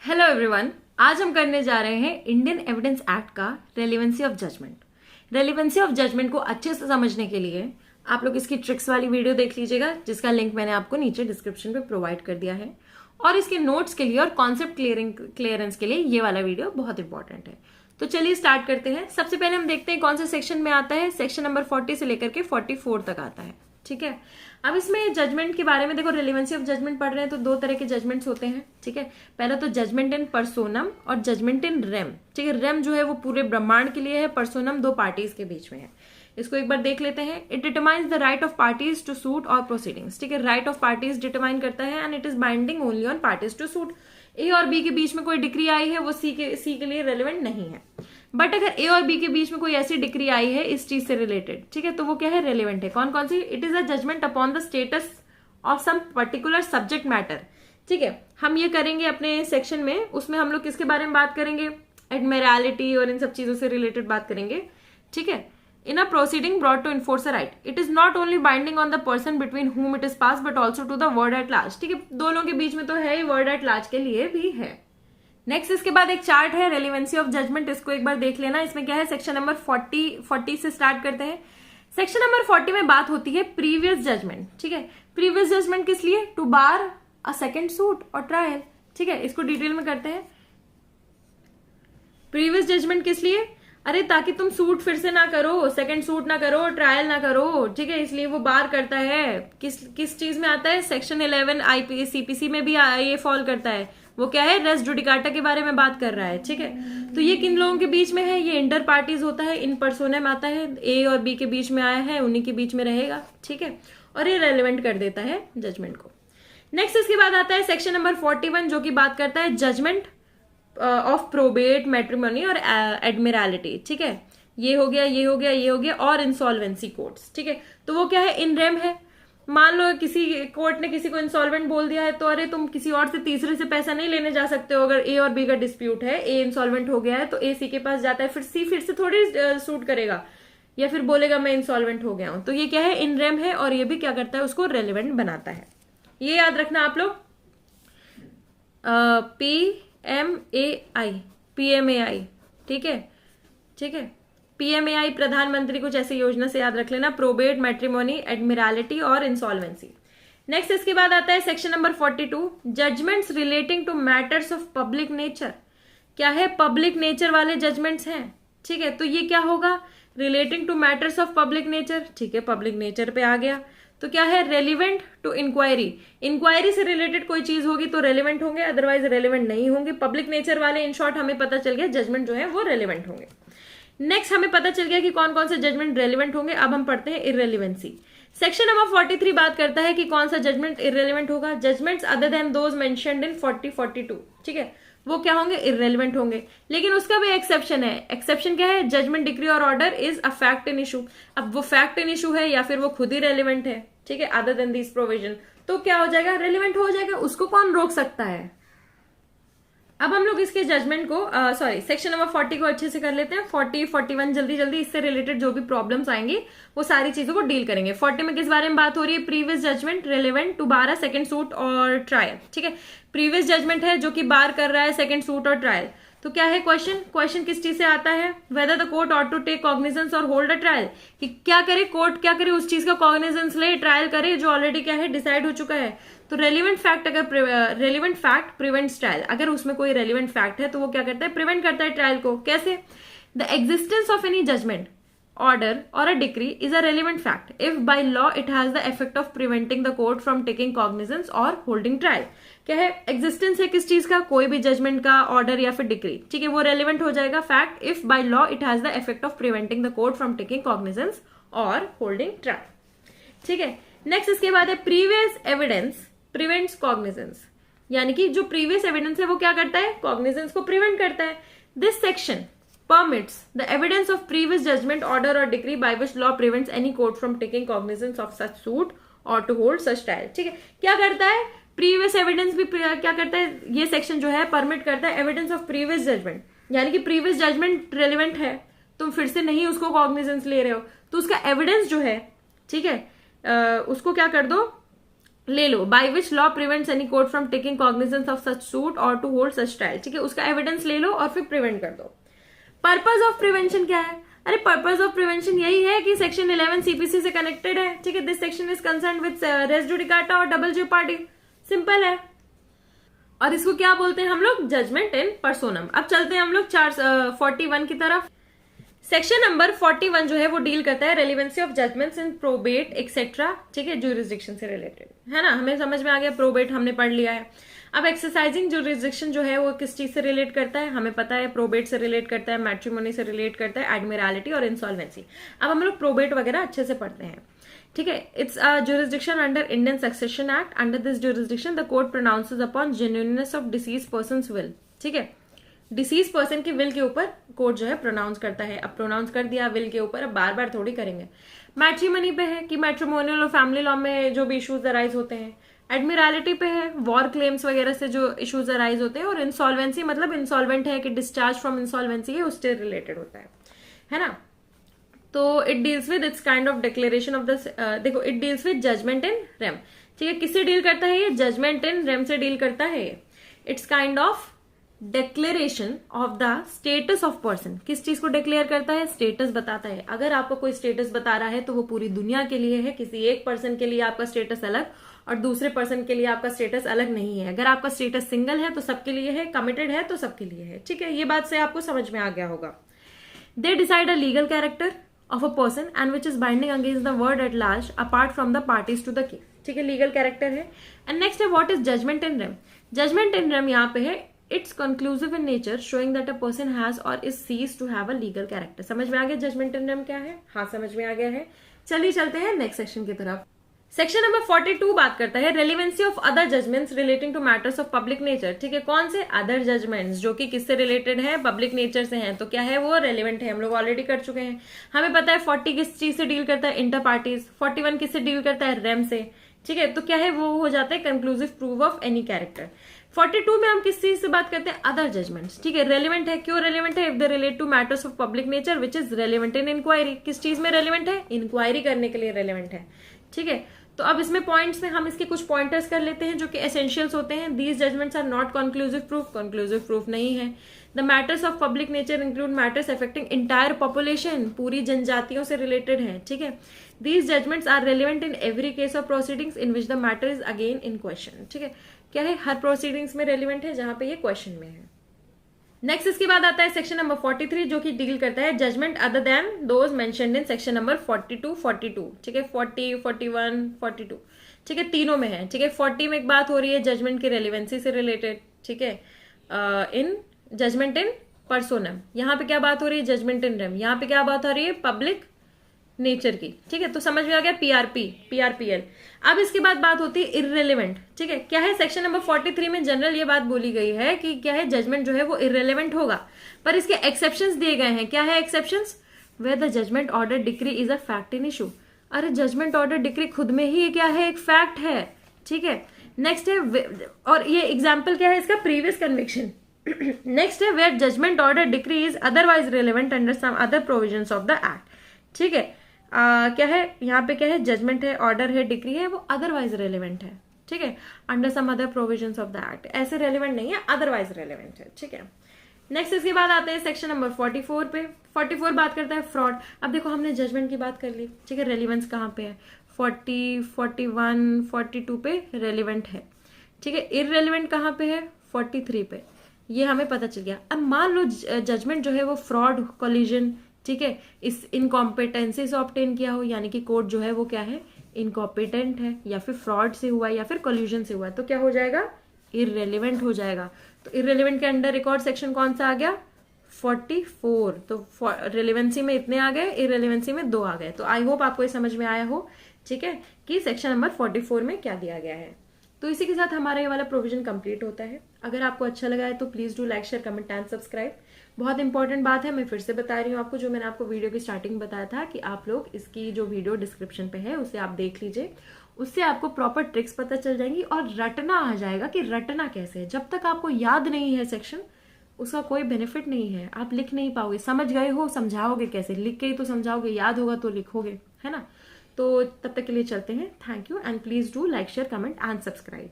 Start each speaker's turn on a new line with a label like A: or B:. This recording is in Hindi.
A: Hello everyone. आज हम करने जा रहे हैं इंडियन एविडेंस एक्ट का relevancy of judgment. Relevancy of judgment को अच्छे से समझने के लिए आप लोग इसकी ट्रिक्स वाली वीडियो देख लीजिएगा, जिसका लिंक मैंने आपको नीचे डिस्क्रिप्शन पे प्रोवाइड कर दिया है। और इसके नोट्स के लिए और कॉन्सेप्ट क्लियरेंस के लिए ये वाला वीडियो बहुत इंपॉर्टेंट है। तो चलिए स्टार्ट करते हैं। सबसे पहले हम देखते हैं कौन से सेक्शन में आता है। सेक्शन नंबर 40 से लेकर के 44 तक आता है। ठीक है, अब इसमें जजमेंट के बारे में देखो, रेलिवेंसी ऑफ जजमेंट पढ़ रहे हैं तो दो तरह के जजमेंट्स होते हैं। ठीक है, पहला तो जजमेंट इन पर्सोनम और जजमेंट इन रेम। ठीक है, रेम जो है वो पूरे ब्रह्मांड के लिए है, पर्सोनम दो पार्टीज के बीच में है। इसको एक बार देख लेते हैं। It determines the right of parties to suit और प्रोसीडिंग्स। ठीक है, राइट ऑफ पार्टीज डिटरमाइन करता है and it is binding only on parties to suit. A और बी के बीच में कोई डिक्री आई है वो सी के लिए रेलिवेंट नहीं है। बट अगर ए और बी के बीच में कोई ऐसी डिक्री आई है इस चीज से रिलेटेड, ठीक है, तो वो क्या है, रेलिवेंट है। कौन कौन सी? It is a judgment upon the status of some particular subject matter. ठीक है, हम ये करेंगे अपने सेक्शन में। उसमें हम लोग किसके बारे में बात करेंगे? एडमिरलिटी और इन सब चीजों से रिलेटेड बात करेंगे। ठीक है, in a proceeding brought to enforce a right, it is not only binding on the person between whom it is pass but also to the world at large. ठीक है, दोनों के बीच में तो है ही, वर्ड एट लार्ज के लिए भी है। नेक्स्ट इसके बाद एक चार्ट है रेलिवेंसी ऑफ जजमेंट, इसको एक बार देख लेना। इसमें क्या है, सेक्शन नंबर 40 से स्टार्ट करते हैं। सेक्शन नंबर 40 में बात होती है प्रीवियस जजमेंट। ठीक है, प्रीवियस जजमेंट किस लिए? To bar a second suit और ट्रायल। ठीक है, इसको डिटेल में करते हैं। प्रीवियस जजमेंट किस लिए? अरे ताकि तुम सूट फिर से ना करो, सेकंड सूट ना करो, ट्रायल ना करो। ठीक है, इसलिए वो बार करता है। किस चीज में आता है? सेक्शन 11 आईपीसी सीपीसी में भी ये फॉल करता है। वो क्या है? रेस जुडिकाटा के बारे में बात कर रहा है। ठीक है, तो ये किन लोगों के बीच में है? ये इंटर पार्टीज होता है, इन पर्सोना में आता है। ए और बी के बीच में आया है, उन्हीं के बीच में रहेगा। ठीक है, और ये रेलिवेंट कर देता है जजमेंट को। नेक्स्ट इसके बाद आता है सेक्शन नंबर 41, जो कि बात करता है जजमेंट ऑफ प्रोबेट, मैट्रिमोनी और एडमिरलिटी। ठीक है, ये हो गया, ये हो गया, ये हो गया, और इंसॉल्वेंसी कोर्ट्स। ठीक है, तो वो क्या है? इन रेम है। मान लो किसी कोर्ट ने किसी को इंसॉल्वेंट बोल दिया है, तो अरे तुम किसी और से, तीसरे से पैसा नहीं लेने जा सकते हो। अगर ए और बी का डिस्प्यूट है, ए इंसॉल्वेंट हो गया है तो ए सी के पास जाता है, फिर सी फिर से थोड़ी सूट करेगा या फिर बोलेगा मैं इंसॉल्वेंट हो गया हूं। तो ये क्या है? इन रेम है, और ये भी क्या करता है? उसको रेलिवेंट बनाता है। ये याद रखना आप लोग। PMAI। ठीक है, ठीक है, PMAI प्रधानमंत्री कुछ ऐसी योजना से याद रख लेना। प्रोबेट, मैट्रिमोनी, एडमिरलिटी और इंसॉल्वेंसी। नेक्स्ट इसके बाद आता है section number 42, judgments relating to matters of public nature. क्या है? पब्लिक नेचर वाले जजमेंट्स हैं। ठीक है, तो ये क्या होगा? Relating to matters of public nature. ठीक है, पब्लिक नेचर पे आ गया तो क्या है? Relevant to inquiry. इंक्वायरी से रिलेटेड कोई चीज होगी तो रेलिवेंट होंगे, अदरवाइज रेलिवेंट नहीं होंगे। पब्लिक नेचर वाले, इन शॉर्ट हमें पता चल गया जजमेंट जो है वो रेलिवेंट होंगे। नेक्स्ट हमें पता चल गया कि कौन कौन से जजमेंट रेलिवेंट होंगे। अब हम पढ़ते हैं इररेलिवेंसी। सेक्शन नंबर 43 बात करता है कि कौन सा जजमेंट इररेलिवेंट होगा। Judgments other than those mentioned in 40-42। ठीक है, वो क्या होंगे? इररेलिवेंट होंगे। लेकिन उसका भी एक्सेप्शन है। एक्सेप्शन क्या है? जजमेंट, डिक्री और order is a fact in issue. अब वो फैक्ट इन इशू है या फिर वो खुद ही रेलिवेंट है। ठीक है, अदर देन दिस प्रोविजन, तो क्या हो जाएगा? रेलिवेंट हो जाएगा। उसको कौन रोक सकता है? अब हम लोग इसके जजमेंट को सेक्शन नंबर 40 को अच्छे से कर लेते हैं। 40, 41 जल्दी जल्दी इससे रिलेटेड जो भी प्रॉब्लम्स आएंगी वो सारी चीजों को डील करेंगे। 40 में किस बारे में बात हो रही है? Previous judgment relevant to bar second suit और ट्रायल। ठीक है, प्रीवियस जजमेंट है जो कि बार कर रहा है सेकंड सूट और ट्रायल। तो क्या है क्वेश्चन किस चीज से आता है? Whether the court ought to take cognizance और होल्ड अ ट्रायल, कि क्या करे कोर्ट, क्या करे उस चीज का कॉग्निजेंस ले, ट्रायल करे जो ऑलरेडी क्या है, डिसाइड हो चुका है। तो रेलिवेंट फैक्ट, अगर रेलिवेंट फैक्ट प्रिवेंट्स ट्रायल, अगर उसमें कोई रेलिवेंट फैक्ट है तो वो क्या करता है? प्रिवेंट करता है ट्रायल को। कैसे? The existence of any judgment, order or a decree is a relevant fact if by law it has the effect of preventing the court from taking cognizance or holding trial। क्या है? एग्जिस्टेंस है किस चीज का? कोई भी जजमेंट का, ऑर्डर या फिर डिक्री। ठीक है, वो रेलिवेंट हो जाएगा fact if by law it has the effect of preventing the court from taking cognizance और होल्डिंग ट्रायल। ठीक है, नेक्स्ट इसके बाद है प्रीवियस एविडेंस प्रिवेंट्स कॉग्निजेंस, यानी कि जो प्रीवियस एविडेंस है वो क्या करता है? कॉग्निजेंस को प्रिवेंट करता है। This section permits the evidence of previous judgment, order or decree by which law prevents any court from taking cognizance of such suit or to hold such trial। ठीक है, क्या करता है? प्रीवियस एविडेंस भी क्या करता है? ये सेक्शन जो है परमिट करता है एविडेंस ऑफ प्रीवियस जजमेंट, यानी कि प्रीवियस जजमेंट रेलिवेंट है, तुम फिर से नहीं उसको कॉग्निजेंस ले रहे हो तो उसका एविडेंस जो है, ठीक है, उसको क्या कर दो? ले लो, by which law prevents any court from taking cognizance of such suit और टू होल्ड सच ट्रायल, ठीक है, उसका एविडेंस ले लो और फिर प्रिवेंट कर दो। पर्पज ऑफ प्रिवेंशन क्या है? अरे पर्पज ऑफ प्रिवेंशन यही है कि सेक्शन 11 सीपीसी से कनेक्टेड है, ठीक है, this section is concern with res judicata और डबल जेपार्डी, सिंपल है। और इसको क्या बोलते हैं हम लोग? Judgment in personam. अब चलते हैं हम लोग 41 की तरफ। सेक्शन नंबर 41 जो है वो डील करता है relevancy of judgements in probate etcetera, ठीक है, ज्यूरिसडिक्शन से रिलेटेड, है ना, हमें समझ में आ गया, प्रोबेट हमने पढ़ लिया है। अब एक्सरसाइजिंग ज्यूरिसडिक्शन जो है वो किस चीज से रिलेट करता है, हमें पता है, प्रोबेट से रिलेट करता है, मैट्रिमोनी से रिलेट करता है, एडमिरालिटी और इंसॉल्वेंसी। अब हम लोग प्रोबेट वगैरह अच्छे से पढ़ते हैं, ठीक है। It's a jurisdiction under Indian succession act. Under this jurisdiction the court pronounces upon genuineness of deceased persons will, ठीक है, डिसीज पर्सन की विल के ऊपर कोर्ट जो है प्रोनाउंस करता है। अब प्रोनाउंस कर दिया विल के ऊपर, अब बार बार थोड़ी करेंगे। मैट्रिमनी पे है कि मैट्रिमोनियल और फैमिली लॉ में जो भी इश्यूज अराइज होते हैं। एडमिरालिटी पे है, वॉर क्लेम्स वगैरह से जो इश्यूज अराइज होते हैं। और इंसॉल्वेंसी मतलब इंसॉल्वेंट है कि डिस्चार्ज फ्रॉम इंसॉल्वेंसी है, उससे रिलेटेड होता है ना। तो it deals with its kind of declaration of the, देखो it deals with judgement in rem, ठीक है, किससे डील करता है ये? जजमेंट इन रेम से डील करता है। It's kind of declaration of the status of person. किस चीज को डिक्लेयर करता है? स्टेटस बताता है। अगर आपको कोई स्टेटस बता रहा है तो वो पूरी दुनिया के लिए है, किसी एक पर्सन के लिए आपका स्टेटस अलग और दूसरे पर्सन के लिए आपका स्टेटस अलग नहीं है। अगर आपका स्टेटस सिंगल है तो सबके लिए है, कमिटेड है तो सबके लिए है, ठीक है, ये बात से आपको समझ में आ गया होगा। They decide a legal character of a person and which is binding against the world at large apart from the parties to the case, ठीक है, लीगल कैरेक्टर है। एंड नेक्स्ट है what is judgement in rem. Judgement in rem यहाँ पे है it's conclusive in nature, showing that a person has or is ceased to have a legal character. समझ में आ गया जजमेंट इन रेम क्या है? हाँ, समझ में आ गया है। चलिए चलते हैं नेक्स्ट सेक्शन की तरफ। सेक्शन नंबर 42 बात करता है relevancy of other judgments relating to matters of public nature, ठीक है, कौन से? अदर जजमेंट्स जो कि किससे रिलेटेड है? पब्लिक नेचर से हैं, तो क्या है वो? रेलिवेंट है। हम लोग ऑलरेडी कर चुके हैं, हमें पता है 40 किस चीज से डील करता है? Inter parties. 41 किससे डील करता है? रेम से, ठीक है, तो क्या है वो? हो जाता है conclusive proof of any character. 42 में हम किस चीज से बात करते हैं? अदर जजमेंट्स, ठीक है, रेलिवेंट है। क्यों रेलिवेंट है? If they relate to matters of public nature which is relevant in inquiry. किस चीज में रेलिवेंट है? इंक्वायरी करने के लिए रेलिवेंट है, ठीक है। तो अब इसमें पॉइंट्स में हम इसके कुछ पॉइंटर्स कर लेते हैं जो कि एसेंशियल्स होते हैं। These judgments are not conclusive proof, conclusive proof नहीं है। The matters of public nature include matters affecting entire population, पूरी जनजातियों से रिलेटेड है, ठीक है। These judgments are relevant in every case of proceedings in which the matter is again in question, ठीक है, क्या है? हर प्रोसीडिंग्स में रेलिवेंट है जहां पे ये क्वेश्चन में है। नेक्स्ट इसके बाद आता है सेक्शन नंबर 43 जो कि डील करता है judgment other than those mentioned in section number 42, ठीक है, 40, 41, 42, ठीक है, तीनों में है, ठीक है। 40 में एक बात हो रही है जजमेंट की रेलिवेंसी से रिलेटेड, ठीक है, इन जजमेंट इन पर्सोनम। यहाँ पे क्या बात हो रही है? Judgement in rem. यहाँ पे क्या बात हो रही है? पब्लिक नेचर की, ठीक है, तो समझ में आ गया पीआरपीएल। अब इसके बाद बात होती है इररेलेवेंट, ठीक है, क्या है? सेक्शन नंबर 43 में जनरल ये बात बोली गई है कि क्या है? जजमेंट जो है वो इररेलेवेंट होगा, पर इसके एक्सेप्शंस दिए गए हैं। क्या है exceptions? Where the judgment order decree is a fact in issue. अरे जजमेंट ऑर्डर डिक्री खुद में ही क्या है? एक फैक्ट है, ठीक है। नेक्स्ट है, और ये एग्जाम्पल क्या है इसका? Previous conviction. नेक्स्ट है where judgment order decree is otherwise relevant under some other provisions of the act, ठीक है। क्या है यहाँ पे? क्या है? जजमेंट है, ऑर्डर है, डिक्री है, वो अदरवाइज रेलेवेंट है, ठीक है, under some other provisions of the act. ऐसे रेलेवेंट नहीं है, अदरवाइज रेलेवेंट है, ठीक है। नेक्स्ट इसके बाद आते हैं सेक्शन नंबर 44 पे। 44 बात करता है फ्रॉड। अब देखो हमने जजमेंट की बात कर ली, ठीक है, रेलिवेंस कहाँ पे है? 40, 41, 42 पे रेलिवेंट है, ठीक है। इररेलेवेंट कहाँ पे है? 43 पे। ये हमें पता चल गया। अब मान लो जजमेंट जो है वो फ्रॉड, कोलिजन, ठीक है, इस इनकॉम्पिटेंसी से ऑब्टेन किया हो, यानी कि कोर्ट जो है वो क्या है? इनकॉम्पिटेंट है, या फिर फ्रॉड से हुआ या फिर कोल्यूजन से हुआ, तो क्या हो जाएगा? इररेलेवेंट हो जाएगा। तो इररेलेवेंट के अंडर रिकॉर्ड सेक्शन कौन सा आ गया? 44। तो रेलेवेंसी में इतने आ गए, इररेलेवेंसी में 2 आ गए। तो आई होप आपको ये समझ में आया हो, ठीक है, कि सेक्शन नंबर 44 में क्या दिया गया है। तो इसी के साथ हमारा ये वाला प्रोविजन कंप्लीट होता है। अगर आपको अच्छा लगा है तो please do like, share, comment and subscribe. बहुत इंपॉर्टेंट बात है, मैं फिर से बता रही हूँ आपको, जो मैंने आपको वीडियो की स्टार्टिंग में बताया था कि आप लोग इसकी जो वीडियो डिस्क्रिप्शन पे है उसे आप देख लीजिए, उससे आपको प्रॉपर ट्रिक्स पता चल जाएंगी और रटना आ जाएगा कि रटना कैसे है। जब तक आपको याद नहीं है सेक्शन, उसका कोई बेनिफिट नहीं है, आप लिख नहीं पाओगे। समझ गए हो, समझाओगे कैसे? लिख के ही तो समझाओगे, याद होगा तो लिखोगे, है ना। तो तब तक के लिए चलते हैं। Thank you and please do like share comment and subscribe.